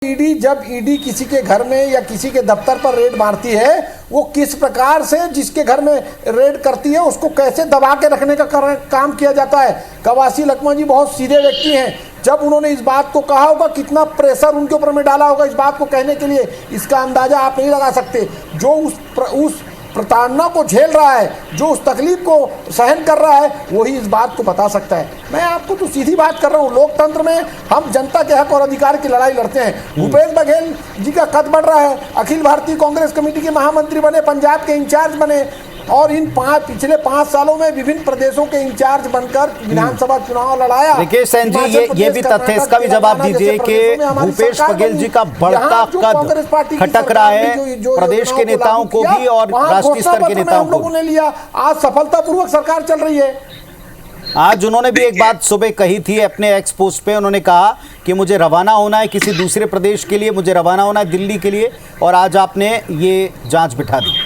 ED जब ED किसी के घर में या किसी के दफ्तर पर रेड मारती है, वो किस प्रकार से जिसके घर में रेड करती है उसको कैसे दबा के रखने का काम किया जाता है। कवासी लखमा जी बहुत सीधे व्यक्ति हैं। जब उन्होंने इस बात को कहा होगा, कितना प्रेशर उनके ऊपर में डाला होगा इस बात को कहने के लिए, इसका अंदाजा आप नहीं लगा सकते। जो उस प्रताड़ना को झेल रहा है, जो उस तकलीफ को सहन कर रहा है, वही इस बात को बता सकता है। मैं आपको तो सीधी बात कर रहा हूँ, लोकतंत्र में हम जनता के हक और अधिकार की लड़ाई लड़ते हैं। भूपेश बघेल जी का कद बढ़ रहा है, अखिल भारतीय कांग्रेस कमेटी के महामंत्री बने, पंजाब के इंचार्ज बने और इन पिछले 5 सालों में विभिन्न प्रदेशों के इंचार्ज बनकर विधानसभा चुनाव लड़ाया। देखिए सेन जी, ये भी तथ्य, इसका भी जवाब दीजिए कि भूपेश बघेल जी का बढ़ता कद खटक रहा है प्रदेश के नेताओं को भी और राष्ट्रीय स्तर के नेताओं को। लोगों ने लिया, आज सफलतापूर्वक सरकार चल रही है। आज उन्होंने भी एक बात सुबह कही थी अपने एक्स पोस्ट पे, उन्होंने कहा कि मुझे रवाना होना है किसी दूसरे प्रदेश के लिए, मुझे रवाना होना है दिल्ली के लिए, और आज आपने ये जांच बिठा दी।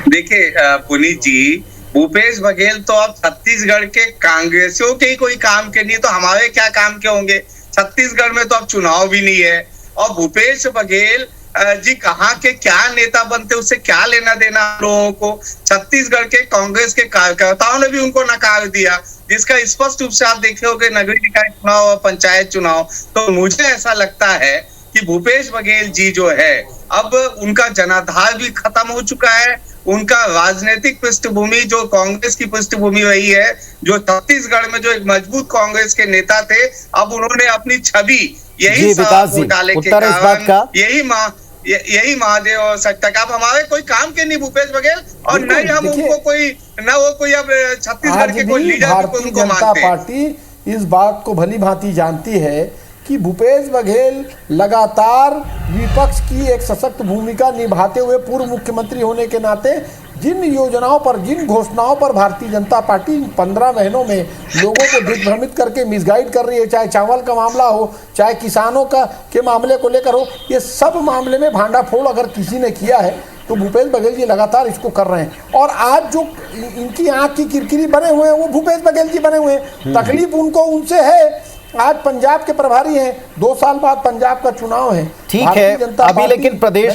देखिए पुनीत जी, भूपेश बघेल तो अब छत्तीसगढ़ के कांग्रेसियों के ही कोई काम के नहीं, तो हमारे क्या काम के होंगे। छत्तीसगढ़ में तो अब चुनाव भी नहीं है और भूपेश बघेल जी कहाँ के क्या नेता बनते, उससे क्या लेना देना लोगों को। छत्तीसगढ़ के कांग्रेस के कार्यकर्ताओं ने भी उनको नकार दिया, जिसका स्पष्ट रूप से आप देखे होंगे नगरीय निकाय चुनाव और पंचायत चुनाव। तो मुझे ऐसा लगता है कि भूपेश बघेल जी जो है, अब उनका जनाधार भी खत्म हो चुका है। उनका राजनीतिक पृष्ठभूमि जो कांग्रेस की पृष्ठभूमि रही है, जो छत्तीसगढ़ में जो एक मजबूत कांग्रेस के नेता थे, अब उन्होंने अपनी छवि यही डाले के कारण यही महादेव और सट्टा का अब हमारे कोई काम के नहीं भूपेश बघेल, और न ही हम उनको कोई न वो कोई अब छत्तीसगढ़ के कोई लीडर भारतीय जनता पार्टी इस बात को भली भांति जानती है कि भूपेश बघेल लगातार विपक्ष की एक सशक्त भूमिका निभाते हुए पूर्व मुख्यमंत्री होने के नाते जिन योजनाओं पर, जिन घोषणाओं पर भारतीय जनता पार्टी 15 महीनों में लोगों को दिग्भ्रमित करके मिसगाइड कर रही है, चाहे चावल का मामला हो, चाहे किसानों के मामले को लेकर हो, ये सब मामले में भांडाफोड़ अगर किसी ने किया है तो भूपेश बघेल जी लगातार इसको कर रहे हैं। और आज जो इनकी आंख की किरकिरी बने हुए हैं वो भूपेश बघेल जी बने हुए हैं। तकलीफ उनको उनसे है। आज पंजाब के प्रभारी हैं, 2 साल बाद पंजाब का चुनाव है। ठीक है, अभी लेकिन प्रदेश